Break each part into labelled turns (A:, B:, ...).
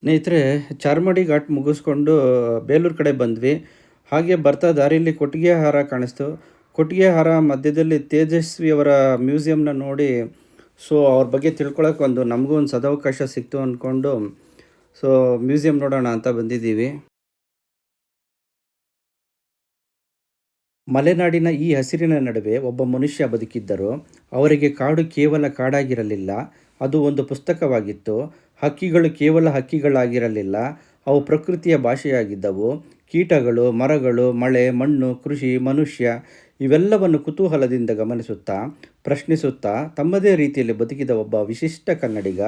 A: ಸ್ನೇಹಿತರೆ, ಚಾರ್ಮಾಡಿ ಘಾಟ್ ಮುಗಿಸ್ಕೊಂಡು ಬೇಲೂರು ಕಡೆ ಬಂದ್ವಿ. ಹಾಗೆ ಬರ್ತಾ ದಾರಿಯಲ್ಲಿ ಕೊಟ್ಟಿಗೆ ಹಾರ ಕಾಣಿಸ್ತು. ಕೊಟ್ಟಿಗೆ ಹಾರ ಮಧ್ಯದಲ್ಲಿ ತೇಜಸ್ವಿಯವರ ಮ್ಯೂಸಿಯಂನ ನೋಡಿ, ಅವ್ರ ಬಗ್ಗೆ ತಿಳ್ಕೊಳಕ್ಕೆ ನಮಗೂ ಒಂದು ಸದವಕಾಶ ಸಿಕ್ತು ಅಂದ್ಕೊಂಡು ಸೊ ಮ್ಯೂಸಿಯಂ ನೋಡೋಣ ಅಂತ ಬಂದಿದ್ದೀವಿ. ಮಲೆನಾಡಿನ ಈ ಹಸಿರಿನ ನಡುವೆ ಒಬ್ಬ ಮನುಷ್ಯ ಬದುಕಿದ್ದರು. ಅವರಿಗೆ ಕಾಡು ಕೇವಲ ಕಾಡಾಗಿರಲಿಲ್ಲ, ಅದು ಒಂದು ಪುಸ್ತಕವಾಗಿತ್ತು. ಹಕ್ಕಿಗಳು ಕೇವಲ ಹಕ್ಕಿಗಳಾಗಿರಲಿಲ್ಲ, ಅವು ಪ್ರಕೃತಿಯ ಭಾಷೆಯಾಗಿದ್ದವು. ಕೀಟಗಳು, ಮರಗಳು, ಮಳೆ, ಮಣ್ಣು, ಕೃಷಿ, ಮನುಷ್ಯ ಇವೆಲ್ಲವನ್ನು ಕುತೂಹಲದಿಂದ ಗಮನಿಸುತ್ತಾ, ಪ್ರಶ್ನಿಸುತ್ತಾ ತಮ್ಮದೇ ರೀತಿಯಲ್ಲಿ ಬದುಕಿದ ಒಬ್ಬ ವಿಶಿಷ್ಟ ಕನ್ನಡಿಗ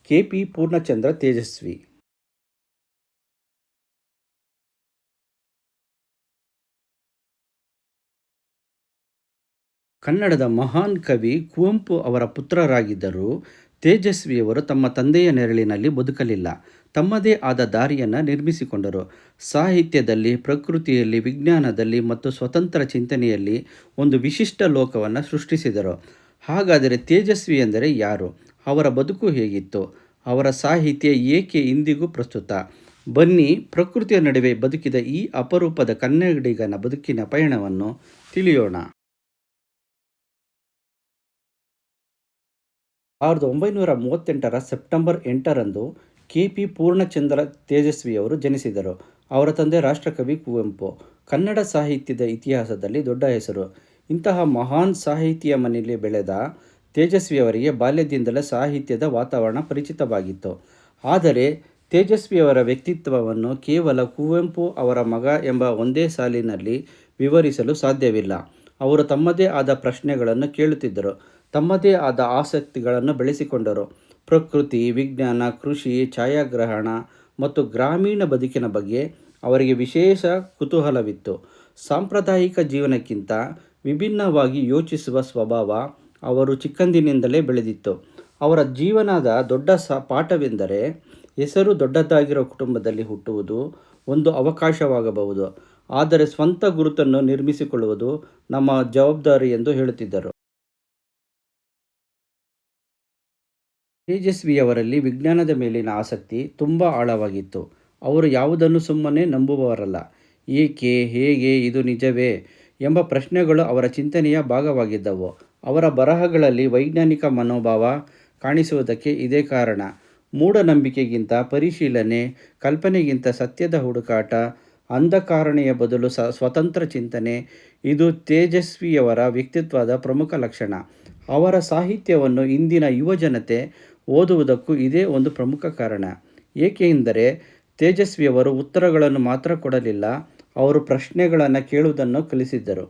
A: KP ಪೂರ್ಣಚಂದ್ರ ತೇಜಸ್ವಿ. ಕನ್ನಡದ ಮಹಾನ್ ಕವಿ ಕುವೆಂಪು ಅವರ ಪುತ್ರರಾಗಿದ್ದರೂ ತೇಜಸ್ವಿಯವರು ತಮ್ಮ ತಂದೆಯ ನೆರಳಿನಲ್ಲಿ ಬದುಕಲಿಲ್ಲ. ತಮ್ಮದೇ ಆದ ದಾರಿಯನ್ನು ನಿರ್ಮಿಸಿಕೊಂಡರು. ಸಾಹಿತ್ಯದಲ್ಲಿ, ಪ್ರಕೃತಿಯಲ್ಲಿ, ವಿಜ್ಞಾನದಲ್ಲಿ ಮತ್ತು ಸ್ವತಂತ್ರ ಚಿಂತನೆಯಲ್ಲಿ ಒಂದು ವಿಶಿಷ್ಟ ಲೋಕವನ್ನು ಸೃಷ್ಟಿಸಿದರು. ಹಾಗಾದರೆ ತೇಜಸ್ವಿ ಎಂದರೆ ಯಾರು? ಅವರ ಬದುಕು ಹೇಗಿತ್ತು? ಅವರ ಸಾಹಿತ್ಯ ಏಕೆ ಇಂದಿಗೂ ಪ್ರಸ್ತುತ? ಬನ್ನಿ, ಪ್ರಕೃತಿಯ ನಡುವೆ ಬದುಕಿದ ಈ ಅಪರೂಪದ ಕನ್ನಡಿಗನ ಬದುಕಿನ ಪಯಣವನ್ನು ತಿಳಿಯೋಣ. 1938ರ ಸೆಪ್ಟೆಂಬರ್ 8ರಂದು KP ಪೂರ್ಣಚಂದ್ರ ತೇಜಸ್ವಿಯವರು ಜನಿಸಿದರು. ಅವರ ತಂದೆ ರಾಷ್ಟ್ರಕವಿ ಕುವೆಂಪು. ಕನ್ನಡ ಸಾಹಿತ್ಯದ ಇತಿಹಾಸದಲ್ಲಿ ದೊಡ್ಡ ಹೆಸರು. ಇಂತಹ ಮಹಾನ್ ಸಾಹಿತಿಯ ಮನೆಯಲ್ಲಿ ಬೆಳೆದ ತೇಜಸ್ವಿಯವರಿಗೆ ಬಾಲ್ಯದಿಂದಲೇ ಸಾಹಿತ್ಯದ ವಾತಾವರಣ ಪರಿಚಿತವಾಗಿತ್ತು. ಆದರೆ ತೇಜಸ್ವಿಯವರ ವ್ಯಕ್ತಿತ್ವವನ್ನು ಕೇವಲ ಕುವೆಂಪು ಅವರ ಮಗ ಎಂಬ ಒಂದೇ ಸಾಲಿನಲ್ಲಿ ವಿವರಿಸಲು ಸಾಧ್ಯವಿಲ್ಲ. ಅವರು ತಮ್ಮದೇ ಆದ ಪ್ರಶ್ನೆಗಳನ್ನು ಕೇಳುತ್ತಿದ್ದರು, ತಮ್ಮದೇ ಆದ ಆಸಕ್ತಿಗಳನ್ನು ಬೆಳೆಸಿಕೊಂಡರು. ಪ್ರಕೃತಿ, ವಿಜ್ಞಾನ, ಕೃಷಿ, ಛಾಯಾಗ್ರಹಣ ಮತ್ತು ಗ್ರಾಮೀಣ ಬದುಕಿನ ಬಗ್ಗೆ ಅವರಿಗೆ ವಿಶೇಷ ಕುತೂಹಲವಿತ್ತು. ಸಾಂಪ್ರದಾಯಿಕ ಜೀವನಕ್ಕಿಂತ ವಿಭಿನ್ನವಾಗಿ ಯೋಚಿಸುವ ಸ್ವಭಾವ ಅವರು ಚಿಕ್ಕಂದಿನಿಂದಲೇ ಬೆಳೆದಿತ್ತು. ಅವರ ಜೀವನದ ದೊಡ್ಡ ಪಾಠವೆಂದರೆ, ಹೆಸರು ದೊಡ್ಡದಾಗಿರೋ ಕುಟುಂಬದಲ್ಲಿ ಹುಟ್ಟುವುದು ಒಂದು ಅವಕಾಶವಾಗಬಹುದು, ಆದರೆ ಸ್ವಂತ ಗುರುತನ್ನು ನಿರ್ಮಿಸಿಕೊಳ್ಳುವುದು ನಮ್ಮ ಜವಾಬ್ದಾರಿ ಎಂದು ಹೇಳುತ್ತಿದ್ದರು. ತೇಜಸ್ವಿಯವರಲ್ಲಿ ವಿಜ್ಞಾನದ ಮೇಲಿನ ಆಸಕ್ತಿ ತುಂಬ ಆಳವಾಗಿತ್ತು. ಅವರು ಯಾವುದನ್ನು ಸುಮ್ಮನೆ ನಂಬುವವರಲ್ಲ. ಏಕೆ, ಹೇಗೆ, ಇದು ನಿಜವೇ ಎಂಬ ಪ್ರಶ್ನೆಗಳು ಅವರ ಚಿಂತನೆಯ ಭಾಗವಾಗಿದ್ದವು. ಅವರ ಬರಹಗಳಲ್ಲಿ ವೈಜ್ಞಾನಿಕ ಮನೋಭಾವ ಕಾಣಿಸುವುದಕ್ಕೆ ಇದೇ ಕಾರಣ. ಮೂಢನಂಬಿಕೆಗಿಂತ ಪರಿಶೀಲನೆ, ಕಲ್ಪನೆಗಿಂತ ಸತ್ಯದ ಹುಡುಕಾಟ, ಅಂಧಕಾರಣೆಯ ಬದಲು ಸ್ವತಂತ್ರ ಚಿಂತನೆ ಇದು ತೇಜಸ್ವಿಯವರ ವ್ಯಕ್ತಿತ್ವದ ಪ್ರಮುಖ ಲಕ್ಷಣ. ಅವರ ಸಾಹಿತ್ಯವನ್ನು ಇಂದಿನ ಯುವಜನತೆ ಓದುವುದಕ್ಕೂ ಇದೇ ಒಂದು ಪ್ರಮುಖ ಕಾರಣ. ಏಕೆಂದರೆ ತೇಜಸ್ವಿಯವರು ಉತ್ತರಗಳನ್ನು ಮಾತ್ರ ಕೊಡಲಿಲ್ಲ, ಅವರು ಪ್ರಶ್ನೆಗಳನ್ನು ಕೇಳುವುದನ್ನು ಕಲಿಸಿದ್ದರು.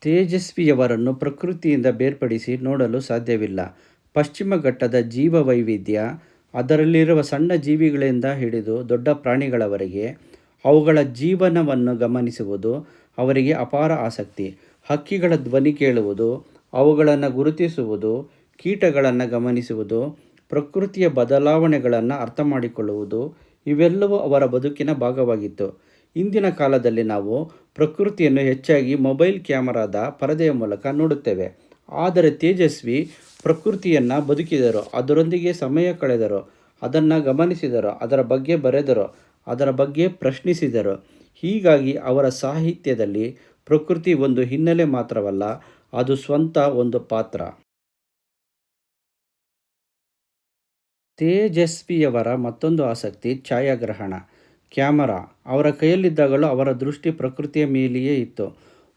A: ತೇಜಸ್ವಿಯವರನ್ನು ಪ್ರಕೃತಿಯಿಂದ ಬೇರ್ಪಡಿಸಿ ನೋಡಲು ಸಾಧ್ಯವಿಲ್ಲ. ಪಶ್ಚಿಮ ಘಟ್ಟದ ಜೀವ ವೈವಿಧ್ಯ, ಅದರಲ್ಲಿರುವ ಸಣ್ಣ ಜೀವಿಗಳಿಂದ ಹಿಡಿದು ದೊಡ್ಡ ಪ್ರಾಣಿಗಳವರೆಗೆ ಅವುಗಳ ಜೀವನವನ್ನು ಗಮನಿಸುವುದು ಅವರಿಗೆ ಅಪಾರ ಆಸಕ್ತಿ. ಹಕ್ಕಿಗಳ ಧ್ವನಿ ಕೇಳುವುದು, ಅವುಗಳನ್ನು ಗುರುತಿಸುವುದು, ಕೀಟಗಳನ್ನು ಗಮನಿಸುವುದು, ಪ್ರಕೃತಿಯ ಬದಲಾವಣೆಗಳನ್ನು ಅರ್ಥ ಮಾಡಿಕೊಳ್ಳುವುದು ಇವೆಲ್ಲವೂ ಅವರ ಬದುಕಿನ ಭಾಗವಾಗಿತ್ತು. ಇಂದಿನ ಕಾಲದಲ್ಲಿ ನಾವು ಪ್ರಕೃತಿಯನ್ನು ಹೆಚ್ಚಾಗಿ ಮೊಬೈಲ್ ಕ್ಯಾಮರಾದ ಪರದೆಯ ಮೂಲಕ ನೋಡುತ್ತೇವೆ. ಆದರೆ ತೇಜಸ್ವಿ ಪ್ರಕೃತಿಯನ್ನು ಬದುಕಿದರು, ಅದರೊಂದಿಗೆ ಸಮಯ ಕಳೆದರು, ಅದನ್ನು ಗಮನಿಸಿದರು, ಅದರ ಬಗ್ಗೆ ಬರೆದರು, ಅದರ ಬಗ್ಗೆ ಪ್ರಶ್ನಿಸಿದರು. ಹೀಗಾಗಿ ಅವರ ಸಾಹಿತ್ಯದಲ್ಲಿ ಪ್ರಕೃತಿ ಒಂದು ಹಿನ್ನೆಲೆ ಮಾತ್ರವಲ್ಲ, ಅದು ಸ್ವಂತ ಒಂದು ಪಾತ್ರ. ತೇಜಸ್ವಿಯವರ ಮತ್ತೊಂದು ಆಸಕ್ತಿ ಛಾಯಾಗ್ರಹಣ. ಕ್ಯಾಮರಾ ಅವರ ಕೈಯಲ್ಲಿದ್ದಾಗಲೂ ಅವರ ದೃಷ್ಟಿ ಪ್ರಕೃತಿಯ ಮೇಲೆಯೇ ಇತ್ತು.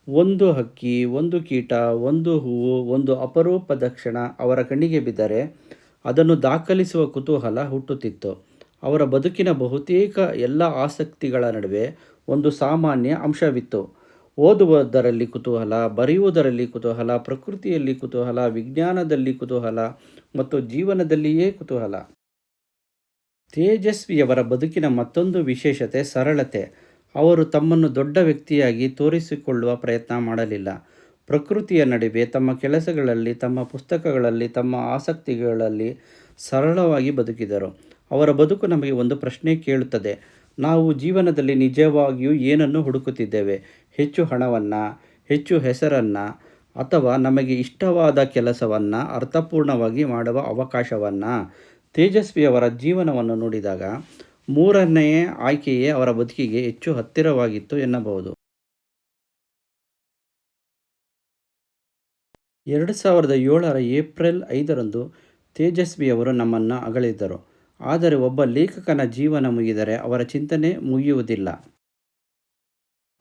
A: ಒಂದು ಹಕ್ಕಿ, ಒಂದು ಕೀಟ, ಒಂದು ಹೂವು, ಒಂದು ಅಪರೂಪದ ಕ್ಷಣ ಅವರ ಕಣ್ಣಿಗೆ ಬಿದ್ದರೆ ಅದನ್ನು ದಾಖಲಿಸುವ ಕುತೂಹಲ ಹುಟ್ಟುತ್ತಿತ್ತು. ಅವರ ಬದುಕಿನ ಬಹುತೇಕ ಎಲ್ಲ ಆಸಕ್ತಿಗಳ ನಡುವೆ ಒಂದು ಸಾಮಾನ್ಯ ಅಂಶವಿತ್ತು: ಓದುವುದರಲ್ಲಿ ಕುತೂಹಲ, ಬರೆಯುವುದರಲ್ಲಿ ಕುತೂಹಲ, ಪ್ರಕೃತಿಯಲ್ಲಿ ಕುತೂಹಲ, ವಿಜ್ಞಾನದಲ್ಲಿ ಕುತೂಹಲ ಮತ್ತು ಜೀವನದಲ್ಲಿಯೇ ಕುತೂಹಲ. ತೇಜಸ್ವಿಯವರ ಬದುಕಿನ ಮತ್ತೊಂದು ವಿಶೇಷತೆ ಸರಳತೆ. ಅವರು ತಮ್ಮನ್ನು ದೊಡ್ಡ ವ್ಯಕ್ತಿಯಾಗಿ ತೋರಿಸಿಕೊಳ್ಳುವ ಪ್ರಯತ್ನ ಮಾಡಲಿಲ್ಲ. ಪ್ರಕೃತಿಯ ನಡುವೆ, ತಮ್ಮ ಕೆಲಸಗಳಲ್ಲಿ, ತಮ್ಮ ಪುಸ್ತಕಗಳಲ್ಲಿ, ತಮ್ಮ ಆಸಕ್ತಿಗಳಲ್ಲಿ ಸರಳವಾಗಿ ಬದುಕಿದರು. ಅವರ ಬದುಕು ನಮಗೆ ಒಂದು ಪ್ರಶ್ನೆ ಕೇಳುತ್ತದೆ: ನಾವು ಜೀವನದಲ್ಲಿ ನಿಜವಾಗಿಯೂ ಏನನ್ನು ಹುಡುಕುತ್ತಿದ್ದೇವೆ? ಹೆಚ್ಚು ಹಣವನ್ನು, ಹೆಚ್ಚು ಹೆಸರನ್ನು, ಅಥವಾ ನಮಗೆ ಇಷ್ಟವಾದ ಕೆಲಸವನ್ನು ಅರ್ಥಪೂರ್ಣವಾಗಿ ಮಾಡುವ ಅವಕಾಶವನ್ನು? ತೇಜಸ್ವಿಯವರ ಜೀವನವನ್ನು ನೋಡಿದಾಗ ಮೂರನೆಯ ಆಯ್ಕೆಯೇ ಅವರ ಬದುಕಿಗೆ ಹೆಚ್ಚು ಹತ್ತಿರವಾಗಿತ್ತು ಎನ್ನಬಹುದು. 2007ರ ಏಪ್ರಿಲ್ 5ರಂದು ತೇಜಸ್ವಿಯವರು ನಮ್ಮನ್ನು ಅಗಲಿದರು. ಆದರೆ ಒಬ್ಬ ಲೇಖಕನ ಜೀವನ ಮುಗಿದರೆ ಅವರ ಚಿಂತನೆ ಮುಗಿಯುವುದಿಲ್ಲ.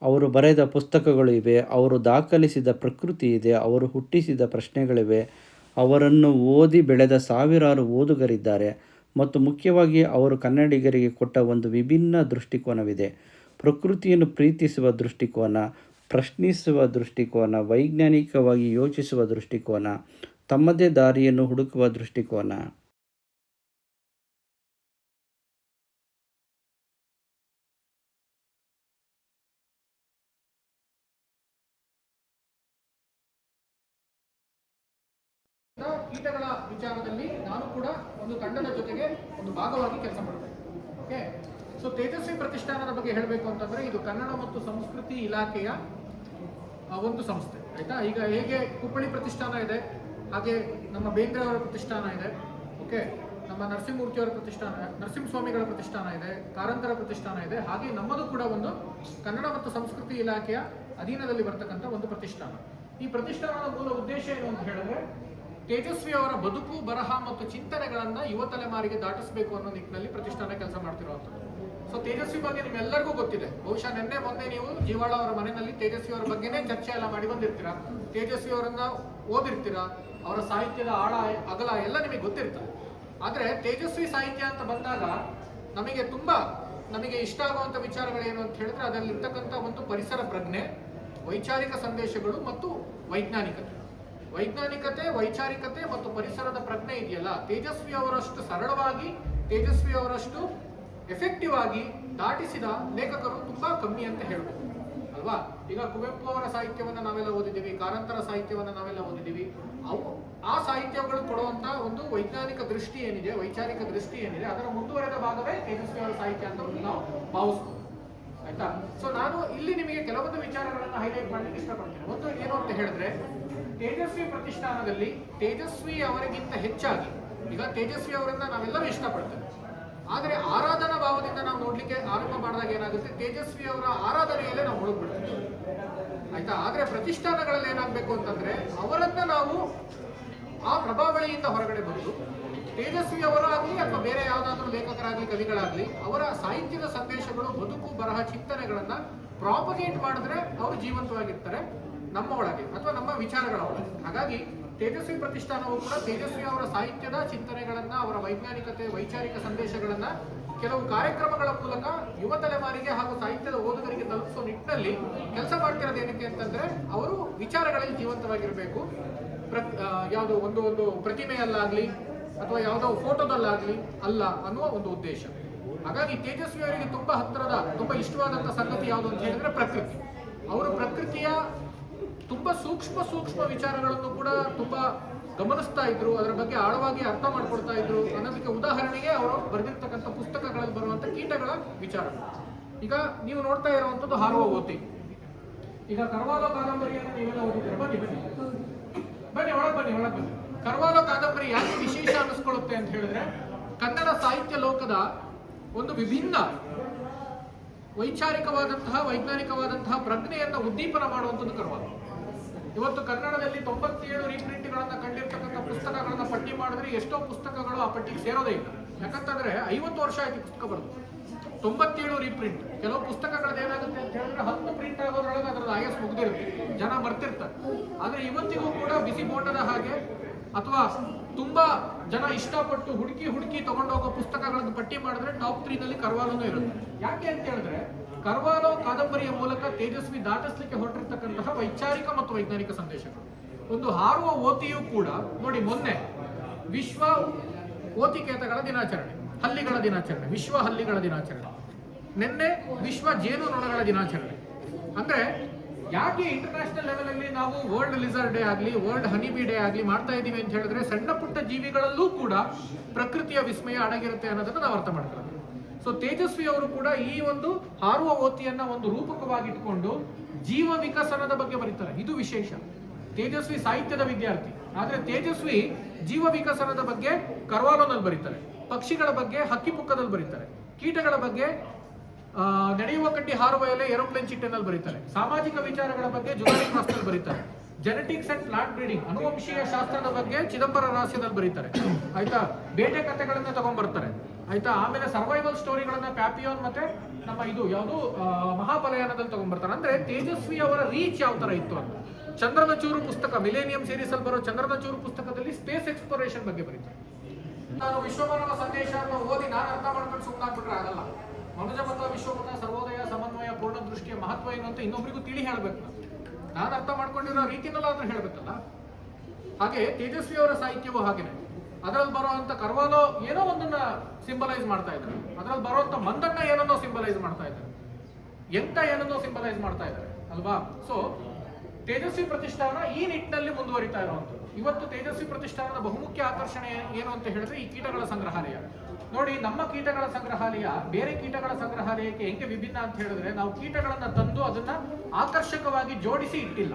A: ಅವರು ಬರೆದ ಪುಸ್ತಕಗಳು ಇವೆ, ಅವರು ದಾಖಲಿಸಿದ ಪ್ರಕೃತಿ ಇದೆ, ಅವರು ಹುಟ್ಟಿಸಿದ ಪ್ರಶ್ನೆಗಳಿವೆ, ಅವರನ್ನು ಓದಿ ಬೆಳೆದ ಸಾವಿರಾರು ಓದುಗರಿದ್ದಾರೆ ಮತ್ತು ಮುಖ್ಯವಾಗಿ ಅವರು ಕನ್ನಡಿಗರಿಗೆ ಕೊಟ್ಟ ಒಂದು ವಿಭಿನ್ನ ದೃಷ್ಟಿಕೋನವಿದೆ. ಪ್ರಕೃತಿಯನ್ನು ಪ್ರೀತಿಸುವ ದೃಷ್ಟಿಕೋನ, ಪ್ರಶ್ನಿಸುವ ದೃಷ್ಟಿಕೋನ, ವೈಜ್ಞಾನಿಕವಾಗಿ ಯೋಚಿಸುವ ದೃಷ್ಟಿಕೋನ, ತಮ್ಮದೇ ದಾರಿಯನ್ನು ಹುಡುಕುವ ದೃಷ್ಟಿಕೋನ.
B: ಕೀಟಗಳ ವಿಚಾರದಲ್ಲಿ ನಾನು ಕೂಡ ಒಂದು ತಂಡದ ಜೊತೆಗೆ ಒಂದು ಭಾಗವಾಗಿ ಕೆಲಸ ಮಾಡ್ತೇನೆ. ಓಕೆ, ಸೊ ತೇಜಸ್ವಿ ಪ್ರತಿಷ್ಠಾನದ ಬಗ್ಗೆ ಹೇಳಬೇಕು ಅಂತಂದ್ರೆ ಇದು ಕನ್ನಡ ಮತ್ತು ಸಂಸ್ಕೃತಿ ಇಲಾಖೆಯ ಒಂದು ಸಂಸ್ಥೆ, ಆಯ್ತಾ. ಈಗ ಹೇಗೆ ಕುಪ್ಪಳಿ ಪ್ರತಿಷ್ಠಾನ ಇದೆ, ಹಾಗೆ ನಮ್ಮ ಬೇಂದ್ರೆ ಅವರ ಪ್ರತಿಷ್ಠಾನ ಇದೆ, ಓಕೆ, ನಮ್ಮ ನರಸಿಂಹಮೂರ್ತಿಯವರ ಪ್ರತಿಷ್ಠಾನ, ನರಸಿಂಹಸ್ವಾಮಿಗಳ ಪ್ರತಿಷ್ಠಾನ ಇದೆ, ಕಾರಂತರ ಪ್ರತಿಷ್ಠಾನ ಇದೆ, ಹಾಗೆ ನಮ್ಮದು ಕೂಡ ಒಂದು ಕನ್ನಡ ಮತ್ತು ಸಂಸ್ಕೃತಿ ಇಲಾಖೆಯ ಅಧೀನದಲ್ಲಿ ಬರ್ತಕ್ಕಂಥ ಒಂದು ಪ್ರತಿಷ್ಠಾನ. ಈ ಪ್ರತಿಷ್ಠಾನದ ಮೂಲ ಉದ್ದೇಶ ಏನು ಅಂತ ಹೇಳಿದ್ರೆ ತೇಜಸ್ವಿ ಅವರ ಬದುಕು, ಬರಹ ಮತ್ತು ಚಿಂತನೆಗಳನ್ನ ಯುವ ತಲೆಮಾರಿಗೆ ದಾಟಿಸಬೇಕು ಅನ್ನೋ ನಿಟ್ಟಿನಲ್ಲಿ ಪ್ರತಿಷ್ಠಾನ ಕೆಲಸ ಮಾಡ್ತಿರುವಂಥದ್ದು. ಸೊ ತೇಜಸ್ವಿ ಬಗ್ಗೆ ನಿಮ್ಮೆಲ್ಲರಿಗೂ ಗೊತ್ತಿದೆ. ಬಹುಶಃ ಮೊನ್ನೆ ನೀವು ಜೀವಾಳ ಅವರ ಮನೆಯಲ್ಲಿ ತೇಜಸ್ವಿ ಅವರ ಬಗ್ಗೆನೇ ಚರ್ಚೆ ಎಲ್ಲ ಮಾಡಿ ಬಂದಿರ್ತೀರಾ, ತೇಜಸ್ವಿ ಅವರನ್ನ ಓದಿರ್ತೀರಾ, ಅವರ ಸಾಹಿತ್ಯದ ಆಳ ಅಗಲ ಎಲ್ಲ ನಿಮಗೆ ಗೊತ್ತಿರ್ತದೆ. ಆದ್ರೆ ತೇಜಸ್ವಿ ಸಾಹಿತ್ಯ ಅಂತ ಬಂದಾಗ ನಮಗೆ ಇಷ್ಟ ಆಗುವಂತ ವಿಚಾರಗಳೇನು ಅಂತ ಹೇಳಿದ್ರೆ ಅದರಲ್ಲಿರ್ತಕ್ಕಂಥ ಒಂದು ಪರಿಸರ ಪ್ರಜ್ಞೆ, ವೈಚಾರಿಕ ಸಂದೇಶಗಳು ಮತ್ತು ವೈಜ್ಞಾನಿಕತೆ, ವೈಚಾರಿಕತೆ ಮತ್ತು ಪರಿಸರದ ಪ್ರಜ್ಞೆ ಇದೆಯಲ್ಲ, ತೇಜಸ್ವಿ ಅವರಷ್ಟು ಸರಳವಾಗಿ, ತೇಜಸ್ವಿ ಅವರಷ್ಟು ಎಫೆಕ್ಟಿವ್ ಆಗಿ ದಾಟಿಸಿದ ಲೇಖಕರು ತುಂಬಾ ಕಮ್ಮಿ ಅಂತ ಹೇಳ್ಬೋದು ಅಲ್ವಾ. ಈಗ ಕುವೆಂಪು ಅವರ ಸಾಹಿತ್ಯವನ್ನು ನಾವೆಲ್ಲ ಓದಿದ್ದೀವಿ, ಕಾರಂತರ ಸಾಹಿತ್ಯವನ್ನು ನಾವೆಲ್ಲ ಓದಿದ್ದೀವಿ. ಆ ಸಾಹಿತ್ಯಗಳು ಕೊಡುವಂತ ಒಂದು ವೈಜ್ಞಾನಿಕ ದೃಷ್ಟಿ ಏನಿದೆ, ವೈಚಾರಿಕ ದೃಷ್ಟಿ ಏನಿದೆ, ಅದರ ಮುಂದುವರೆದ ಭಾಗವೇ ತೇಜಸ್ವಿ ಅವರ ಸಾಹಿತ್ಯ ಅಂತ ನಾವು ಭಾವಿಸ್ಬೋದು, ಆಯ್ತಾ. ಸೊ ನಾನು ಇಲ್ಲಿ ನಿಮಗೆ ಕೆಲವೊಂದು ವಿಚಾರಗಳನ್ನು ಹೈಲೈಟ್ ಮಾಡಲಿಕ್ಕೆ ಇಷ್ಟಪಡ್ತೇನೆ. ಒಂದು ಏನು ಅಂತ ಹೇಳಿದ್ರೆ ತೇಜಸ್ವಿ ಪ್ರತಿಷ್ಠಾನದಲ್ಲಿ ತೇಜಸ್ವಿ ಅವರಿಗಿಂತ ಹೆಚ್ಚಾಗಿ, ಈಗ ತೇಜಸ್ವಿ ಅವರನ್ನ ನಾವೆಲ್ಲರೂ ಇಷ್ಟಪಡ್ತೇವೆ, ಆದರೆ ಆರಾಧನಾ ಭಾವದಿಂದ ನಾವು ನೋಡ್ಲಿಕ್ಕೆ ಆರಂಭ ಮಾಡಿದಾಗ ಏನಾಗುತ್ತೆ, ತೇಜಸ್ವಿ ಅವರ ಆರಾಧನೆಯಲ್ಲೇ ನಾವು ಮುಳುಗ್ಬಿಡ್ತೇವೆ, ಆಯ್ತಾ. ಆದ್ರೆ ಪ್ರತಿಷ್ಠಾನಗಳಲ್ಲಿ ಏನಾಗಬೇಕು ಅಂತಂದ್ರೆ ಅವರನ್ನ ನಾವು ಆ ಪ್ರಭಾವಳಿಯಿಂದ ಹೊರಗಡೆ ಬಂದು ತೇಜಸ್ವಿ ಅವರಾಗಲಿ ಅಥವಾ ಬೇರೆ ಯಾವುದಾದ್ರೂ ಲೇಖಕರಾಗಲಿ ಕವಿಗಳಾಗಲಿ ಅವರ ಸಾಹಿತ್ಯದ ಸಂದೇಶಗಳು, ಬದುಕು, ಬರಹ, ಚಿಂತನೆಗಳನ್ನ ಪ್ರಾಪಗೇಟ್ ಮಾಡಿದ್ರೆ ಅವರು ಜೀವಂತವಾಗಿರ್ತಾರೆ ನಮ್ಮ ಒಳಗೆ ಅಥವಾ ನಮ್ಮ ವಿಚಾರಗಳ ಒಳಗೆ. ಹಾಗಾಗಿ ತೇಜಸ್ವಿ ಪ್ರತಿಷ್ಠಾನವು ಕೂಡ ತೇಜಸ್ವಿ ಅವರ ಸಾಹಿತ್ಯದ ಚಿಂತನೆಗಳನ್ನ, ಅವರ ವೈಜ್ಞಾನಿಕತೆ, ವೈಚಾರಿಕ ಸಂದೇಶಗಳನ್ನ ಕೆಲವು ಕಾರ್ಯಕ್ರಮಗಳ ಮೂಲಕ ಯುವ ತಲೆಮಾರಿಗೆ ಹಾಗೂ ಸಾಹಿತ್ಯದ ಓದುಗರಿಗೆ ತಲುಪಿಸುವ ನಿಟ್ಟಿನಲ್ಲಿ ಕೆಲಸ ಮಾಡ್ತಿರೋದು ಏನಕ್ಕೆ ಅಂತಂದ್ರೆ ಅವರು ವಿಚಾರಗಳಲ್ಲಿ ಜೀವಂತವಾಗಿರಬೇಕು. ಯಾವುದೋ ಒಂದು ಪ್ರತಿಮೆಯಲ್ಲಾಗ್ಲಿ ಅಥವಾ ಯಾವುದೋ ಫೋಟೋದಲ್ಲಾಗ್ಲಿ ಅಲ್ಲ ಅನ್ನುವ ಒಂದು ಉದ್ದೇಶ. ಹಾಗಾಗಿ ತೇಜಸ್ವಿ ಅವರಿಗೆ ತುಂಬಾ ಹತ್ತಿರದ, ತುಂಬಾ ಇಷ್ಟವಾದಂತಹ ಸಂಗತಿ ಯಾವುದು ಅಂತ ಹೇಳಿದ್ರೆ ಪ್ರಕೃತಿ. ಅವರು ಪ್ರಕೃತಿಯ ತುಂಬಾ ಸೂಕ್ಷ್ಮ ವಿಚಾರಗಳನ್ನು ಕೂಡ ತುಂಬಾ ಗಮನಿಸ್ತಾ ಇದ್ರು, ಅದರ ಬಗ್ಗೆ ಆಳವಾಗಿ ಅರ್ಥ ಮಾಡ್ಕೊಳ್ತಾ ಇದ್ರು ಅನ್ನೋದಕ್ಕೆ ಉದಾಹರಣೆಗೆ ಅವರು ಬರೆದಿರ್ತಕ್ಕಂಥ ಪುಸ್ತಕಗಳಲ್ಲಿ ಬರುವಂತ ಕೀಟಗಳ ವಿಚಾರ. ಈಗ ನೀವು ನೋಡ್ತಾ ಇರುವಂತದ್ದು ಹಾರುವ ಓತಿ. ಈಗ ಕರ್ವಾಲೋ ಕಾದಂಬರಿಯನ್ನು ನೀವೆಲ್ಲ ಓದಿದ್ದೀರ, ಬನ್ನಿ ಒಳಗೆ ಬನ್ನಿ. ಕರ್ವಾಲೋ ಕಾದಂಬರಿ ಯಾಕೆ ವಿಶೇಷ ಅನ್ನಿಸ್ಕೊಳ್ಳುತ್ತೆ ಅಂತ ಹೇಳಿದ್ರೆ ಕನ್ನಡ ಸಾಹಿತ್ಯ ಲೋಕದ ಒಂದು ವಿಭಿನ್ನ ವೈಚಾರಿಕವಾದಂತಹ, ವೈಜ್ಞಾನಿಕವಾದಂತಹ ಪ್ರಜ್ಞೆಯನ್ನ ಉದ್ದೀಪನ ಮಾಡುವಂಥದ್ದು ಕರ್ವಾಲೋ. ಇವತ್ತು ಕನ್ನಡದಲ್ಲಿ 97 ರೀಪ್ರಿಂಟ್ಗಳನ್ನ ಕಂಡಿರ್ತಕ್ಕಂಥ ಪುಸ್ತಕಗಳನ್ನ ಪಟ್ಟಿ ಮಾಡಿದ್ರೆ ಎಷ್ಟೋ ಪುಸ್ತಕಗಳು ಆ ಪಟ್ಟಿಗೆ ಸೇರೋದೇ ಇಲ್ಲ. ಯಾಕಂತಂದ್ರೆ 50 ವರ್ಷ ಆಯ್ತು ಪುಸ್ತಕ ಬರೆದು, 97 ರೀಪ್ರಿಂಟ್. ಕೆಲವು ಪುಸ್ತಕಗಳದ್ದು ಏನಾಗುತ್ತೆ ಅಂತ ಹೇಳಿದ್ರೆ 10 ಪ್ರಿಂಟ್ ಆಗೋದ್ರೊಳಗೆ ಅದರ ಆಯಸ್ ಮುಗ್ದಿರುತ್ತೆ, ಜನ ಬರ್ತಿರ್ತಾರೆ. ಆದ್ರೆ ಇವತ್ತಿಗೂ ಕೂಡ ಬಿಸಿ ಬೋಟದ ಹಾಗೆ ಅಥವಾ ತುಂಬಾ ಜನ ಇಷ್ಟಪಟ್ಟು ಹುಡುಕಿ ತಗೊಂಡೋಗೋ ಪುಸ್ತಕಗಳನ್ನು ಪಟ್ಟಿ ಮಾಡಿದ್ರೆ ಟಾಪ್ 3 ನಲ್ಲಿ ಕರ್ವಾಲೋನೂ ಇರುತ್ತೆ. ಯಾಕೆ ಅಂತ ಹೇಳಿದ್ರೆ ಕರ್ವಾಲೋ ಕಾದಂಬರಿಯ ಮೂಲಕ ತೇಜಸ್ವಿ ದಾಟಿಸ್ಲಿಕ್ಕೆ ಹೊರಟಿರ್ತಕ್ಕಂತಹ ವೈಚಾರಿಕ ಮತ್ತು ವೈಜ್ಞಾನಿಕ ಸಂದೇಶಗಳು. ಒಂದು ಹಾರುವ ಓತಿಯೂ ಕೂಡ ನೋಡಿ, ಮೊನ್ನೆ ವಿಶ್ವ ಓತಿಕೇತಗಳ ದಿನಾಚರಣೆ, ಹಲ್ಲಿಗಳ ದಿನಾಚರಣೆ, ವಿಶ್ವ ಹಲ್ಲಿಗಳ ದಿನಾಚರಣೆ, ನಿನ್ನೆ ವಿಶ್ವ ಜೇನುನೊಣಗಳ ದಿನಾಚರಣೆ. ಅಂದ್ರೆ ಯಾಕೆ ಇಂಟರ್ನ್ಯಾಷನಲ್ ಲೆವೆಲ್ ಅಲ್ಲಿ ನಾವು ವರ್ಲ್ಡ್ ಲಿಸರ್ಡ್ ಡೇ ಆಗಲಿ, ವರ್ಲ್ಡ್ ಹನಿ ಬಿ ಡೇ ಆಗಲಿ ಮಾಡ್ತಾ ಇದೀವಿ ಅಂತ ಹೇಳಿದ್ರೆ ಸಣ್ಣ ಪುಟ್ಟ ಜೀವಿಗಳಲ್ಲೂ ಕೂಡ ಪ್ರಕೃತಿಯ ವಿಸ್ಮಯ ಅಡಗಿರುತ್ತೆ ಅನ್ನೋದನ್ನ ನಾವು ಅರ್ಥ ಮಾಡ್ಕೊಳ್ಳೋದು. ಸೊ ತೇಜಸ್ವಿ ಅವರು ಕೂಡ ಈ ಒಂದು ಹಾರುವ ಓತಿಯನ್ನ ಒಂದು ರೂಪಕವಾಗಿಟ್ಟುಕೊಂಡು ಜೀವ ವಿಕಸನದ ಬಗ್ಗೆ ಬರೀತಾರೆ. ಇದು ವಿಶೇಷ. ತೇಜಸ್ವಿ ಸಾಹಿತ್ಯದ ವಿದ್ಯಾರ್ಥಿ, ಆದರೆ ತೇಜಸ್ವಿ ಜೀವ ವಿಕಸನದ ಬಗ್ಗೆ ಕರ್ವಾಲೋನಲ್ಲಿ ಬರೀತಾರೆ, ಪಕ್ಷಿಗಳ ಬಗ್ಗೆ ಹಕ್ಕಿಪುಕ್ಕದಲ್ಲಿ ಬರೀತಾರೆ, ಕೀಟಗಳ ಬಗ್ಗೆ ನಡೆಯುವ ಕಡ್ಡಿ ಹಾರುವ ಎಲೆ ಏರೋಪ್ಲೇನ್ ಚಿಟ್ಟೆನಲ್ಲಿ ಬರೀತಾರೆ, ಸಾಮಾಜಿಕ ವಿಚಾರಗಳ ಬಗ್ಗೆ ಜುಗಾರಿ ಕ್ರಾಸ್ನಲ್ಲಿ ಬರೀತಾರೆ, ಜೆನೆಟಿಕ್ಸ್ ಅಂಡ್ ಪ್ಲಾಂಟ್ ಬ್ರೀಡಿಂಗ್ ಅನುವಂಶೀಯ ಶಾಸ್ತ್ರದ ಬಗ್ಗೆ ಚಿದಂಬರ ರಹಸ್ಯದಲ್ಲಿ ಬರೀತಾರೆ, ಆಯ್ತಾ. ಬೇಟೆ ಕಥೆಗಳನ್ನ ತಗೊಂಡ್ಬರ್ತಾರೆ, ಆಯ್ತಾ. ಆಮೇಲೆ ಸರ್ವೈವಲ್ ಸ್ಟೋರಿಗಳನ್ನ ಪ್ಯಾಪಿಯೋನ್ ಮತ್ತೆ ನಮ್ಮ ಇದು ಯಾವುದು ಮಹಾಪಲಯಾನದಲ್ಲಿ ತಗೊಂಡ್ಬರ್ತಾರೆ. ಅಂದ್ರೆ ತೇಜಸ್ವಿ ಅವರ ರೀಚ್ ಯಾವ ತರ ಇತ್ತು ಅಂತ. ಚಂದ್ರನ ಚೂರು ಪುಸ್ತಕ, ಮಿಲೇನಿಯಂ ಸೀರೀಸ್ ಅಲ್ಲಿ ಬರೋ ಚಂದ್ರನ ಚೂರು ಪುಸ್ತಕದಲ್ಲಿ ಸ್ಪೇಸ್ ಎಕ್ಸ್ಪ್ಲೋರೇಷನ್ ಬಗ್ಗೆ ಬರೀತಾರೆ. ನಾನು ವಿಶ್ವಮಾನವ ಸಂದೇಶವನ್ನು ಓದಿ ನಾನು ಅರ್ಥ ಮಾಡ್ಕೊಂಡು ಸುಮ್ಮನಾಗ್ಬಿಟ್ರೆ ಆಗಲ್ಲ. ಮನುಜಮತ ವಿಶ್ವಮತ ಸರ್ವೋದಯ ಸಮನ್ವಯ ಪೂರ್ಣ ದೃಷ್ಟಿಯ ಮಹತ್ವ ಏನು ಅಂತ ಇನ್ನೊಬ್ರಿಗೂ ತಿಳಿ ಹೇಳ್ಬೇಕು. ನಾನು ಅರ್ಥ ಮಾಡ್ಕೊಂಡಿರೋ ರೀತಿನಲ್ಲಾದ್ರೂ ಹೇಳ್ಬೇಕಲ್ಲ. ಹಾಗೆ ತೇಜಸ್ವಿ ಅವರ ಸಾಹಿತ್ಯವೂ ಹಾಗೇನೆ. ಅದರಲ್ಲಿ ಬರುವಂತ ಕರ್ವಾಲೋ ಏನೋ ಒಂದನ್ನ ಸಿಂಬಲೈಸ್ ಮಾಡ್ತಾ ಇದ್ದಾರೆ, ಅದರಲ್ಲಿ ಬರುವಂತ ಮಂದಣ್ಣ ಏನನ್ನೋ ಸಿಂಬಲೈಸ್ ಮಾಡ್ತಾ ಇದ್ದಾರೆ, ಎಂತ ಏನನ್ನೋ ಸಿಂಬಲೈಸ್ ಮಾಡ್ತಾ ಇದ್ದಾರೆ ಅಲ್ವಾ. ಸೊ ತೇಜಸ್ವಿ ಪ್ರತಿಷ್ಠಾನ ಈ ನಿಟ್ಟಿನಲ್ಲಿ ಮುಂದುವರಿತಾ ಇರುವಂಥದ್ದು. ಇವತ್ತು ತೇಜಸ್ವಿ ಪ್ರತಿಷ್ಠಾನದ ಬಹುಮುಖ್ಯ ಆಕರ್ಷಣೆ ಏನು ಅಂತ ಹೇಳಿದ್ರೆ ಈ ಕೀಟಗಳ ಸಂಗ್ರಹಾಲಯ. ನೋಡಿ, ನಮ್ಮ ಕೀಟಗಳ ಸಂಗ್ರಹಾಲಯ ಬೇರೆ ಕೀಟಗಳ ಸಂಗ್ರಹಾಲಯಕ್ಕೆ ಹೆಂಗೆ ವಿಭಿನ್ನ ಅಂತ ಹೇಳಿದ್ರೆ, ನಾವು ಕೀಟಗಳನ್ನ ತಂದು ಅದನ್ನ ಆಕರ್ಷಕವಾಗಿ ಜೋಡಿಸಿ ಇಟ್ಟಿಲ್ಲ.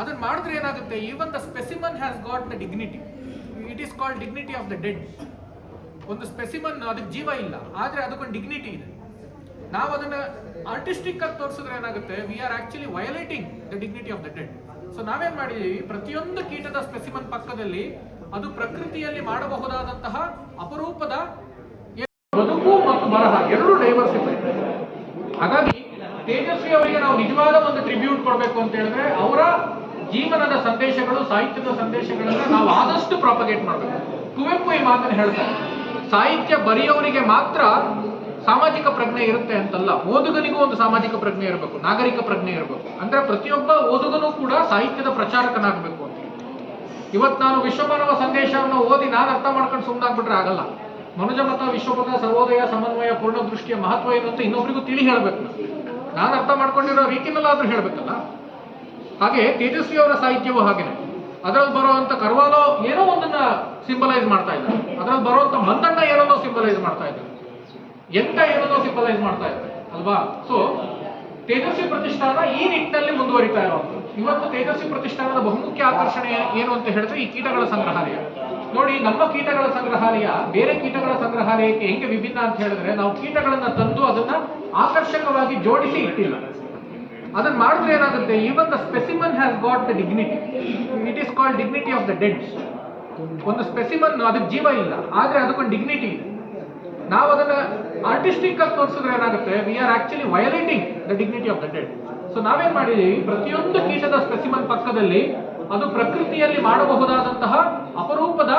B: ಅದನ್ನ ಮಾಡಿದ್ರೆ ಏನಾಗುತ್ತೆ, even the specimen has got the dignity. It is called dignity of the dead. ಒಂದು ಸ್ಪೆಸಿಮನ್ ಅದಕ್ಕೆ ಜೀವ ಇಲ್ಲ, ಆದ್ರೆ ಅದಕ್ಕೊಂದು ಡಿಗ್ನಿಟಿ ಇದೆ. ನಾವು ಅದನ್ನ ಆರ್ಟಿಸ್ಟಿಕ್ ಆಗಿ ತೋರಿಸಿದ್ರೆ ಏನಾಗುತ್ತೆ, we are actually violating the dignity of the dead. So ನಾವೇನ್ ಮಾಡಿದೀವಿ, ಪ್ರತಿಯೊಂದು ಕೀಟದ ಸ್ಪೆಸಿಮನ್ ಪಕ್ಕದಲ್ಲಿ ಅದು ಪ್ರಕೃತಿಯಲ್ಲಿ ಮಾಡಬಹುದಾದಂತಹ ಅಪರೂಪದ ಬದುಕು ಮತ್ತು ಬರಹ ಎರಡು ಡೈವರ್ಸಿಫೈ. ಹಾಗಾಗಿ ತೇಜಸ್ವಿ ಅವರಿಗೆ ನಾವು ನಿಜವಾದ ಒಂದು ಟ್ರಿಬ್ಯೂಟ್ ಕೊಡಬೇಕು ಅಂತ ಹೇಳಿದ್ರೆ ಅವರ ಜೀವನದ ಸಂದೇಶಗಳು, ಸಾಹಿತ್ಯದ ಸಂದೇಶಗಳನ್ನ ನಾವು ಆದಷ್ಟು ಪ್ರಾಪಗೇಟ್ ಮಾಡಬೇಕು. ಕುವೆಂಪು ಈ ಮಾತನ್ನು ಹೇಳ್ತಾರೆ, ಸಾಹಿತ್ಯ ಬರೆಯೋರಿಗೆ ಮಾತ್ರ ಸಾಮಾಜಿಕ ಪ್ರಜ್ಞೆ ಇರುತ್ತೆ ಅಂತಲ್ಲ, ಓದುಗನಿಗೂ ಒಂದು ಸಾಮಾಜಿಕ ಪ್ರಜ್ಞೆ ಇರಬೇಕು, ನಾಗರಿಕ ಪ್ರಜ್ಞೆ ಇರಬೇಕು. ಅಂದ್ರೆ ಪ್ರತಿಯೊಬ್ಬ ಓದುಗನೂ ಕೂಡ ಸಾಹಿತ್ಯದ ಪ್ರಚಾರಕನಾಗಬೇಕು ಅಂತ. ಇವತ್ತು ನಾನು ವಿಶ್ವಮಾನವ ಸಂದೇಶವನ್ನು ಓದಿ ನಾನು ಅರ್ಥ ಮಾಡ್ಕೊಂಡು ಸುಮ್ಮನಾಗ್ಬಿಟ್ರೆ ಆಗಲ್ಲ. ಮನುಜಮತ ವಿಶ್ವಮತ ಸರ್ವೋದಯ ಸಮನ್ವಯ ಪೂರ್ಣ ದೃಷ್ಟಿಯ ಮಹತ್ವ ಏನು ಅಂತ ಇನ್ನೊಬ್ರಿಗೂ ತಿಳಿ ಹೇಳ್ಬೇಕು. ನಾನು ಅರ್ಥ ಮಾಡ್ಕೊಂಡಿರೋ ರೀತಿನಲ್ಲಾದ್ರೂ ಹೇಳ್ಬೇಕಲ್ಲ. ಹಾಗೆ ತೇಜಸ್ವಿ ಅವರ ಸಾಹಿತ್ಯವೂ ಹಾಗೇನೆ. ಅದರಲ್ಲಿ ಬರುವಂತ ಕರ್ವಾಲೋ ಏನೋ ಒಂದನ್ನ ಸಿಂಬಲೈಸ್ ಮಾಡ್ತಾ ಇದ್ದಾರೆ, ಅದರಲ್ಲಿ ಬರುವಂತ ಮಂದಣ್ಣ ಏನನ್ನೋ ಸಿಂಬಲೈಸ್ ಮಾಡ್ತಾ ಇದ್ದಾರೆ, ಎಂತ ಏನನ್ನೋ ಸಿಂಬಲೈಸ್ ಮಾಡ್ತಾ ಇದ್ದಾರೆ ಅಲ್ವಾ. ಸೊ ತೇಜಸ್ವಿ ಪ್ರತಿಷ್ಠಾನ ಈ ನಿಟ್ಟಿನಲ್ಲಿ ಮುಂದುವರಿತಾ ಇರುವಂಥದ್ದು. ಇವತ್ತು ತೇಜಸ್ವಿ ಪ್ರತಿಷ್ಠಾನದ ಬಹುಮುಖ್ಯ ಆಕರ್ಷಣೆ ಏನು ಅಂತ ಹೇಳಿದ್ರೆ ಈ ಕೀಟಗಳ ಸಂಗ್ರಹಾಲಯ. ನೋಡಿ, ನಮ್ಮ ಕೀಟಗಳ ಸಂಗ್ರಹಾಲಯ ಬೇರೆ ಕೀಟಗಳ ಸಂಗ್ರಹಾಲಯಕ್ಕೆ ಹೆಂಗೆ ವಿಭಿನ್ನ ಅಂತ ಹೇಳಿದ್ರೆ, ನಾವು ಕೀಟಗಳನ್ನ ತಂದು ಅದನ್ನ ಆಕರ್ಷಕವಾಗಿ ಜೋಡಿಸಿ ಇಟ್ಟಿಲ್ಲ. ಅದನ್ನ ಮಾಡಿದ್ರೆ ಏನಾಗುತ್ತೆ, even the specimen has got the dignity. It is called dignity of the dead. ಒಂದು ಸ್ಪೆಸಿಮನ್ ಅದಕ್ಕೆ ಜೀವ ಇಲ್ಲ, ಆದ್ರೆ ಅದಕ್ಕೊಂದು ಡಿಗ್ನಿಟಿ ಇದೆ. ನಾವು ಅದನ್ನ ಆರ್ಟಿಸ್ಟಿಕ್ ಆಗಿ ತೋರಿಸಿದ್ರೆ ಏನಾಗುತ್ತೆ, we are actually violating the dignity of the dead. So ನಾವೇನ್ ಮಾಡಿದೀವಿ, ಪ್ರತಿಯೊಂದು ಕೀಟದ ಸ್ಪೆಸಿಮನ್ ಪಕ್ಕದಲ್ಲಿ ಅದು ಪ್ರಕೃತಿಯಲ್ಲಿ ಮಾಡಬಹುದಾದಂತಹ ಅಪರೂಪದ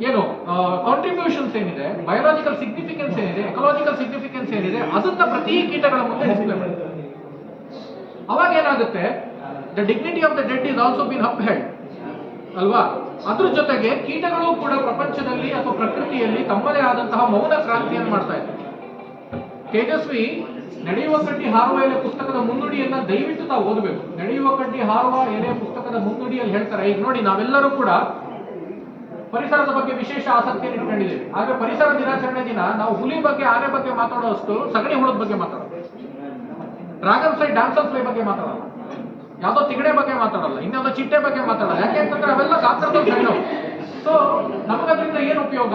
B: ಏನು ಕಾಂಟ್ರಿಬ್ಯೂಷನ್ಸ್ ಏನಿದೆ, ಬಯೋಲಾಜಿಕಲ್ ಸಿಗ್ನಿಫಿಕೆನ್ಸ್ ಏನಿದೆ, ಎಕಲಾಜಿಕಲ್ ಸಿಗ್ನಿಫಿಕೆನ್ಸ್ ಏನಿದೆ, ಅದನ್ನ ಪ್ರತಿ ಕೀಟಗಳ ಮುಂದೆ ಡಿಸ್ಪ್ಲೇ ಮಾಡಿದೆ. ಅವಾಗ ಏನಾಗುತ್ತೆ, the dignity of the dead is also bin upheld ಅಲ್ವಾ. ಅದ್ರ ಜೊತೆಗೆ ಕೀಟಗಳು ಕೂಡ ಪ್ರಪಂಚದಲ್ಲಿ ಅಥವಾ ಪ್ರಕೃತಿಯಲ್ಲಿ ತಮ್ಮದೇ ಆದಂತಹ ಮೌನ ಕ್ರಾಂತಿಯನ್ನು ಮಾಡ್ತಾ ಇದೆ. ತೇಜಸ್ವಿ ನಡೆಯುವ ಕಡ್ಡಿ ಹಾರುವ ಎಲೆ ಪುಸ್ತಕದ ಮುನ್ನುಡಿಯನ್ನ ದಯವಿಟ್ಟು ತಾವು ಓದಬೇಕು. ನಡೆಯುವ ಕಡ್ಡಿ ಹಾರುವ ಎಲೆ ಪುಸ್ತಕದ ಮುನ್ನುಡಿಯಲ್ಲಿ ಹೇಳ್ತಾರೆ, ಈಗ ನೋಡಿ, ನಾವೆಲ್ಲರೂ ಕೂಡ ಪರಿಸರದ ಬಗ್ಗೆ ವಿಶೇಷ ಆಸಕ್ತಿಯನ್ನು ಇಟ್ಕೊಂಡಿದ್ದೇವೆ. ಆದ್ರೆ ಪರಿಸರ ದಿನಾಚರಣೆ ದಿನ ನಾವು ಹುಲಿ ಬಗ್ಗೆ, ಆನೆ ಬಗ್ಗೆ ಮಾತಾಡೋಷ್ಟು ಸಗಣಿ ಹುಳದ ಬಗ್ಗೆ ಮಾತಾಡೋದು, ಡ್ರ್ಯಾಗನ್ ಫ್ಲೈ, ಡ್ಯಾನ್ಸರ್ ಫ್ಲೈ ಬಗ್ಗೆ ಮಾತಾಡೋಲ್ಲ, ಯಾವುದೋ ತಿಗಡೆ ಬಗ್ಗೆ ಮಾತಾಡಲ್ಲ, ಇನ್ನೊಂದು ಚಿಟ್ಟೆ ಬಗ್ಗೆ ಮಾತಾಡಲ್ಲ. ಯಾಕೆ ಅಂತಂದ್ರೆ ಅವೆಲ್ಲ ಗಾತ್ರದಲ್ಲಿ ಸಣ್ಣವು. ಸೊ ನಮಗದ್ರಿಂದ ಏನು ಉಪಯೋಗ?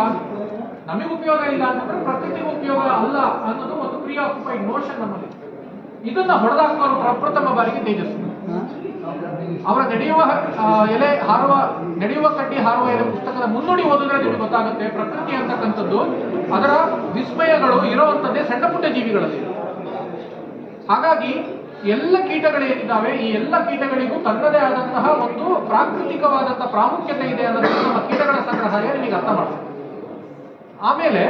B: ನಮಗೆ ಉಪಯೋಗ ಇಲ್ಲ ಅಂತಂದ್ರೆ ಪ್ರಕೃತಿಗೆ ಉಪಯೋಗ ಅಲ್ಲ ಅನ್ನೋದು ಒಂದು ಪ್ರೀ ಆಕ್ಯುಪೈಡ್ ನೋಷನ್ ನಮ್ಮಲ್ಲಿ. ಇದನ್ನ ಹೊಡೆದಾಕೋರು ಪ್ರಪ್ರಥಮ ಬಾರಿಗೆ ತೇಜಸ್ವಿ. ಅವರ ನಡೆಯುವ ಕಡ್ಡಿ ಹಾರುವ ಎಲೆ ಪುಸ್ತಕದ ಮುನ್ನುಡಿ ಓದಿದ್ರೆ ನಿಮಗೆ ಗೊತ್ತಾಗುತ್ತೆ, ಪ್ರಕೃತಿ ಅಂತಕ್ಕಂಥದ್ದು ಅದರ ವಿಸ್ಮಯಗಳು ಇರುವಂತದ್ದೇ ಸಣ್ಣ ಪುಟ್ಟ ಜೀವಿಗಳಲ್ಲಿ. ಹಾಗಾಗಿ ಎಲ್ಲ ಕೀಟಗಳೇನಿದ್ದಾವೆ, ಈ ಎಲ್ಲ ಕೀಟಗಳಿಗೂ ತನ್ನದೇ ಆದಂತಹ ಒಂದು ಪ್ರಾಕೃತಿಕವಾದಂತಹ ಪ್ರಾಮುಖ್ಯತೆ ಇದೆ ಅನ್ನೋದನ್ನು ನಮ್ಮ ಕೀಟಗಳ ಸಂಗ್ರಹಾಲಯ ನಿಮಗೆ ಅರ್ಥ ಮಾಡುತ್ತೆ. ಆಮೇಲೆ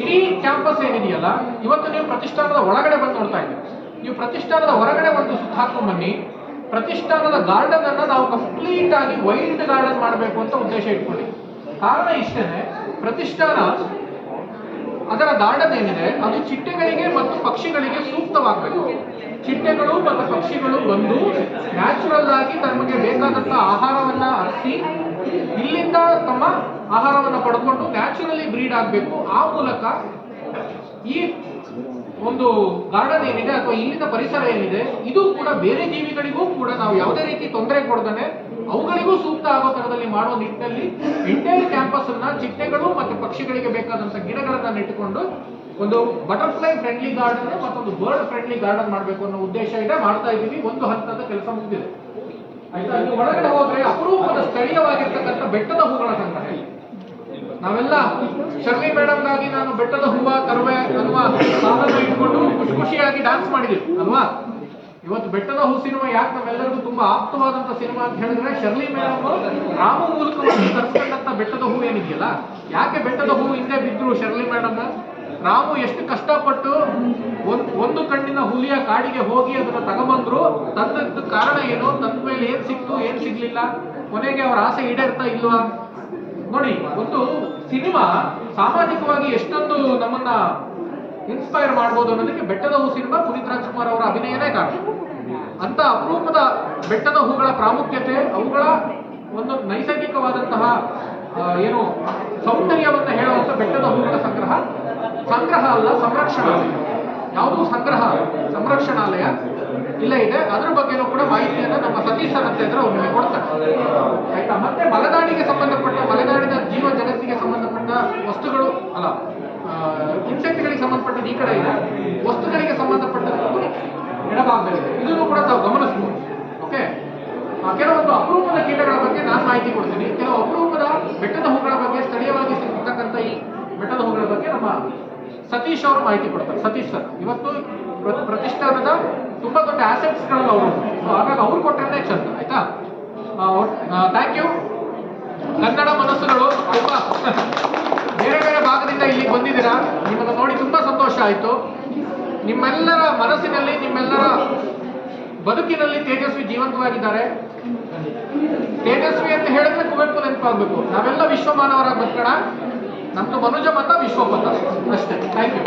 B: ಇಡೀ ಕ್ಯಾಂಪಸ್ ಏನಿದೆಯಲ್ಲ, ಇವತ್ತು ನೀವು ಪ್ರತಿಷ್ಠಾನದ ಒಳಗಡೆ ಬಂದು ನೋಡ್ತಾ ಇದ್ದೀವಿ. ನೀವು ಪ್ರತಿಷ್ಠಾನದ ಹೊರಗಡೆ ಒಂದು ಸುತ್ತ ಹಾಕೊಂಡು ಬನ್ನಿ. ಪ್ರತಿಷ್ಠಾನದ ಗಾರ್ಡನ್ ಅನ್ನ ನಾವು ಕಂಪ್ಲೀಟ್ ಆಗಿ ವೈಲ್ಡ್ ಗಾರ್ಡನ್ ಮಾಡಬೇಕು ಅಂತ ಉದ್ದೇಶ ಇಟ್ಕೊಳ್ಳಿ. ಕಾರಣ ಇಷ್ಟೇನೆ, ಪ್ರತಿಷ್ಠಾನ ಅದರ ಗಾರ್ಡನ್ ಏನಿದೆ ಅದು ಚಿಟ್ಟೆಗಳಿಗೆ ಮತ್ತು ಪಕ್ಷಿಗಳಿಗೆ ಸೂಕ್ತವಾಗಬೇಕು. ಚಿಟ್ಟೆಗಳು ಮತ್ತು ಪಕ್ಷಿಗಳು ಬಂದು ನ್ಯಾಚುರಲ್ ಆಗಿ ತಮಗೆ ಬೇಕಾದಂತ ಆಹಾರವನ್ನ ಅರಸಿ ಇಲ್ಲಿಂದ ತಮ್ಮ ಆಹಾರವನ್ನು ಪಡ್ಕೊಂಡು ನ್ಯಾಚುರಲಿ ಬ್ರೀಡ್ ಆಗಬೇಕು. ಆ ಮೂಲಕ ಈ ಒಂದು ಗಾರ್ಡನ್ ಏನಿದೆ ಅಥವಾ ಇಲ್ಲಿನ ಪರಿಸರ ಏನಿದೆ ಇದು ಕೂಡ ಬೇರೆ ಜೀವಿಗಳಿಗೂ ಕೂಡ ನಾವು ಯಾವುದೇ ರೀತಿ ತೊಂದರೆ ಕೊಡದೇ ಅವುಗಳಿಗೂ ಸೂಕ್ತ ಆಗೋ ತರದಲ್ಲಿ ಮಾಡೋ ನಿಟ್ಟಿನಲ್ಲಿ ಎಂಟೈರ್ ಕ್ಯಾಂಪಸ್ ಅನ್ನ ಚಿಟ್ಟೆಗಳು ಮತ್ತು ಪಕ್ಷಿಗಳಿಗೆ ಬೇಕಾದಂತ ಗಿಡಗಳನ್ನ ನೆಟ್ಟುಕೊಂಡು ಒಂದು ಬಟರ್ಫ್ಲೈ ಫ್ರೆಂಡ್ಲಿ ಗಾರ್ಡನ್ ಮತ್ತೊಂದು ಬರ್ಡ್ ಫ್ರೆಂಡ್ಲಿ ಗಾರ್ಡನ್ ಮಾಡಬೇಕು ಅನ್ನೋ ಉದ್ದೇಶ ಇದೆ. ಮಾಡ್ತಾ ಇದ್ದೀವಿ. ಒಂದು ಹಂತದ ಕೆಲಸ ಮುಗಿದಿದೆ. ಆಯ್ತಾ? ಇಲ್ಲಿ ಒಳಗಡೆ ಹೋದ್ರೆ ಅಪರೂಪದ ಸ್ಥಳೀಯವಾಗಿರ್ತಕ್ಕಂಥ ಬೆಟ್ಟದ ಹೂಗಳ ಸಂಗ್ರಹ. ನಾವೆಲ್ಲ ಶರ್ಮಿ ಮೇಡಮ್ಗಾಗಿ ನಾನು ಬೆಟ್ಟದ ಹೂವ ತರುವೆ ಅನ್ನುವ ಸಾಲನ್ನು ಇಟ್ಕೊಂಡು ಖುಷಿ ಖುಷಿಯಾಗಿ ಡ್ಯಾನ್ಸ್ ಮಾಡಿದ್ವಿ ಅಲ್ವಾ. ಇವತ್ತು ಬೆಟ್ಟದ ಹೂ ಸಿನಿಮಾ ಯಾಕೆ ನಮ್ಮೆಲ್ಲರಿಗೂ ತುಂಬಾ ಆಪ್ತವಾದಂತ ಸಿನಿಮಾ ಅಂತ ಹೇಳಿದ್ರೆ, ಶರ್ಲಿ ಮೇಡಮ್ ರಾಮ ಮೂಲಕವಾಗಿ ತರಿಸ್ಕೊಂಡಂತ ಬೆಟ್ಟದ ಹೂ ಏನಿದೆಯಲ್ಲ, ಯಾಕೆ ಬೆಟ್ಟದ ಹೂ ಹಿಂದೆ ಬಿದ್ರು ಶರ್ಲಿ ಮೇಡಮ್? ರಾಮು ಎಷ್ಟು ಕಷ್ಟಪಟ್ಟು ಒಂದು ಕಣ್ಣಿನ ಹುಲಿಯ ಕಾಡಿಗೆ ಹೋಗಿ ಅದನ್ನ ತಗೊಂಬಂದ್ರು. ತಂದದ್ದು ಕಾರಣ ಏನು, ತಂದ ಮೇಲೆ ಏನ್ ಸಿಕ್ತು, ಏನ್ ಸಿಗ್ಲಿಲ್ಲ, ಕೊನೆಗೆ ಅವರ ಆಸೆ ಈಡೇರ್ತಾ ಇಲ್ವಾ? ನೋಡಿ, ಒಂದು ಸಿನಿಮಾ ಸಾಮಾಜಿಕವಾಗಿ ಎಷ್ಟೊಂದು ನಮ್ಮನ್ನ ಇನ್ಸ್ಪೈರ್ ಮಾಡ್ಬೋದು ಅನ್ನೋದಕ್ಕೆ ಬೆಟ್ಟದ ಹೂ ಸಿನಿಮಾ ಪುನೀತ್ ರಾಜ್ಕುಮಾರ್ ಅವರ ಅಭಿನಯನೇ ಕಾರಣ. ಅಂತ ಅಪರೂಪದ ಬೆಟ್ಟದ ಹೂಗಳ ಪ್ರಾಮುಖ್ಯತೆ, ಅವುಗಳ ಒಂದು ನೈಸರ್ಗಿಕವಾದಂತಹ ಏನು ಸೌಂದರ್ಯವನ್ನ ಹೇಳುವಂತ ಬೆಟ್ಟದ ಹೂಗಳ ಸಂಗ್ರಹ ಅಲ್ಲ, ಸಂರಕ್ಷಣಾಲಯ. ಯಾವುದು ಸಂಗ್ರಹ, ಸಂರಕ್ಷಣಾಲಯ ಇಲ್ಲೇ ಇದೆ. ಅದ್ರ ಬಗ್ಗೆನೂ ಕೂಡ ಮಾಹಿತಿಯನ್ನ ನಮ್ಮ ಸತೀಶ್ ಸರ್ ಅಂತ ಇದ್ರೆ ಅವ್ರು ನಿಮಗೆ ಕೊಡ್ತಾರೆ. ಆಯ್ತಾ? ಮತ್ತೆ ಮಲೆನಾಡಿಗೆ ಸಂಬಂಧಪಟ್ಟ, ಮಲೆನಾಡಿನ ಜೀವ ಜಗತ್ತಿಗೆ ಸಂಬಂಧಪಟ್ಟ ವಸ್ತುಗಳು ಅಲ್ಲ, ಇನ್ಸೆಕ್ಟ್ಗಳಿಗೆ ಸಂಬಂಧಪಟ್ಟ ಈ ಕಡೆ ಇದೆ, ವಸ್ತುಗಳಿಗೆ ಸಂಬಂಧಪಟ್ಟದ್ದು ಎಡಭಾಗದಲ್ಲಿದೆ. ಇದನ್ನು ಕೂಡ ತಾವು ಗಮನಿಸಬಹುದು. ಓಕೆ, ಕೆಲವೊಂದು ಅಪರೂಪದ ಕೀಟಗಳ ಬಗ್ಗೆ ನಾನು ಮಾಹಿತಿ ಕೊಡ್ತೀನಿ. ಕೆಲವು ಅಪರೂಪದ ಬೆಟ್ಟದ ಹೂಗಳ ಬಗ್ಗೆ, ಸ್ಥಳೀಯವಾಗಿ ಸಿಗ್ತಕ್ಕಂಥ ಈ ಬೆಟ್ಟದ ಹೂಗಳ ಬಗ್ಗೆ ನಮ್ಮ ಸತೀಶ್ ಅವರು ಮಾಹಿತಿ ಕೊಡ್ತಾರೆ. ಸತೀಶ್ ಸರ್ ಇವತ್ತು ಪ್ರತಿಷ್ಠಾನದ ತುಂಬಾ ದೊಡ್ಡ ಆಸೆಟ್ಸ್ಗಳಲ್ಲ ಅವರು, ಹಾಗಾಗಿ ಅವ್ರು ಕೊಟ್ಟರೆ ಚಂದ. ಆಯ್ತಾ? Thank you. ಕನ್ನಡ ಮನಸ್ಸುಗಳು ತುಂಬಾ ಬೇರೆ ಬೇರೆ ಭಾಗದಿಂದ ಇಲ್ಲಿಗೆ ಬಂದಿದ್ದೀರಾ. ನಿಮ್ಮನ್ನು ನೋಡಿ ತುಂಬಾ ಸಂತೋಷ ಆಯಿತು. ನಿಮ್ಮೆಲ್ಲರ ಮನಸ್ಸಿನಲ್ಲಿ, ನಿಮ್ಮೆಲ್ಲರ ಬದುಕಿನಲ್ಲಿ ತೇಜಸ್ವಿ ಜೀವಂತವಾಗಿದ್ದಾರೆ. ತೇಜಸ್ವಿ ಅಂತ ಹೇಳಿದ್ರೆ ಕುವೆಂಪು ನೆನಪಾಗಬೇಕು. ನಾವೆಲ್ಲ ವಿಶ್ವಮಾನವರಾಗಿ ಬದುಕೋಣ. ನಮ್ದು ಮನುಜ ಮತ ವಿಶ್ವಪಥ ಅಷ್ಟೇ. Thank you.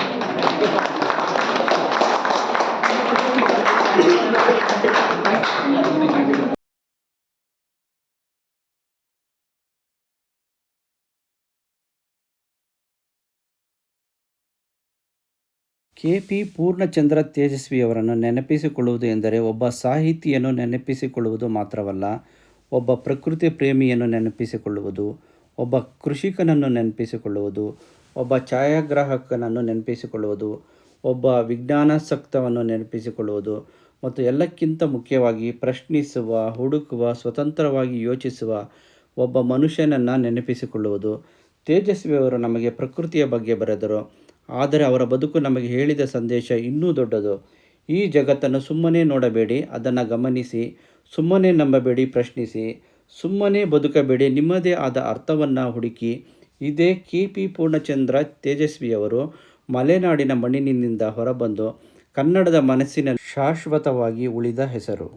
A: ಕೆ.ಪಿ. ಪೂರ್ಣಚಂದ್ರ ತೇಜಸ್ವಿಯವರನ್ನು ನೆನಪಿಸಿಕೊಳ್ಳುವುದು ಎಂದರೆ ಒಬ್ಬ ಸಾಹಿತಿಯನ್ನು ನೆನಪಿಸಿಕೊಳ್ಳುವುದು ಮಾತ್ರವಲ್ಲ, ಒಬ್ಬ ಪ್ರಕೃತಿ ಪ್ರೇಮಿಯನ್ನು ನೆನಪಿಸಿಕೊಳ್ಳುವುದು, ಒಬ್ಬ ಕೃಷಿಕನನ್ನು ನೆನಪಿಸಿಕೊಳ್ಳುವುದು, ಒಬ್ಬ ಛಾಯಾಗ್ರಾಹಕನನ್ನು ನೆನಪಿಸಿಕೊಳ್ಳುವುದು, ಒಬ್ಬ ವಿಜ್ಞಾನಾಸಕ್ತವನ್ನು ನೆನಪಿಸಿಕೊಳ್ಳುವುದು ಮತ್ತು ಎಲ್ಲಕ್ಕಿಂತ ಮುಖ್ಯವಾಗಿ ಪ್ರಶ್ನಿಸುವ, ಹುಡುಕುವ, ಸ್ವತಂತ್ರವಾಗಿ ಯೋಚಿಸುವ ಒಬ್ಬ ಮನುಷ್ಯನನ್ನು ನೆನಪಿಸಿಕೊಳ್ಳುವುದು. ತೇಜಸ್ವಿಯವರು ನಮಗೆ ಪ್ರಕೃತಿಯ ಬಗ್ಗೆ ಬರೆದರು, ಆದರೆ ಅವರ ಬದುಕು ನಮಗೆ ಹೇಳಿದ ಸಂದೇಶ ಇನ್ನೂ ದೊಡ್ಡದು. ಈ ಜಗತ್ತನ್ನು ಸುಮ್ಮನೆ ನೋಡಬೇಡಿ, ಅದನ್ನು ಗಮನಿಸಿ. ಸುಮ್ಮನೆ ನಂಬಬೇಡಿ, ಪ್ರಶ್ನಿಸಿ. ಸುಮ್ಮನೆ ಬದುಕಬೇಡಿ, ನಿಮ್ಮದೇ ಆದ ಅರ್ಥವನ್ನು ಹುಡುಕಿ. ಇದೇ ಕೆ.ಪಿ. ಪೂರ್ಣಚಂದ್ರ ತೇಜಸ್ವಿಯವರು ಮಲೆನಾಡಿನ ಮಣ್ಣಿನಿಂದ ಹೊರಬಂದು ಕನ್ನಡದ ಮನಸ್ಸಿನಲ್ಲಿ ಶಾಶ್ವತವಾಗಿ ಉಳಿದ ಹೆಸರು.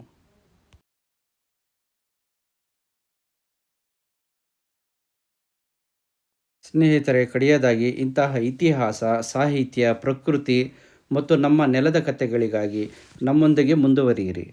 A: ಸ್ನೇಹಿತರೆ, ಕಡೆಯದಾಗಿ ಇಂತಹ ಇತಿಹಾಸ, ಸಾಹಿತ್ಯ, ಪ್ರಕೃತಿ ಮತ್ತು ನಮ್ಮ ನೆಲದ ಕಥೆಗಳಿಗಾಗಿ ನಮ್ಮೊಂದಿಗೆ ಮುಂದುವರಿಯಿರಿ.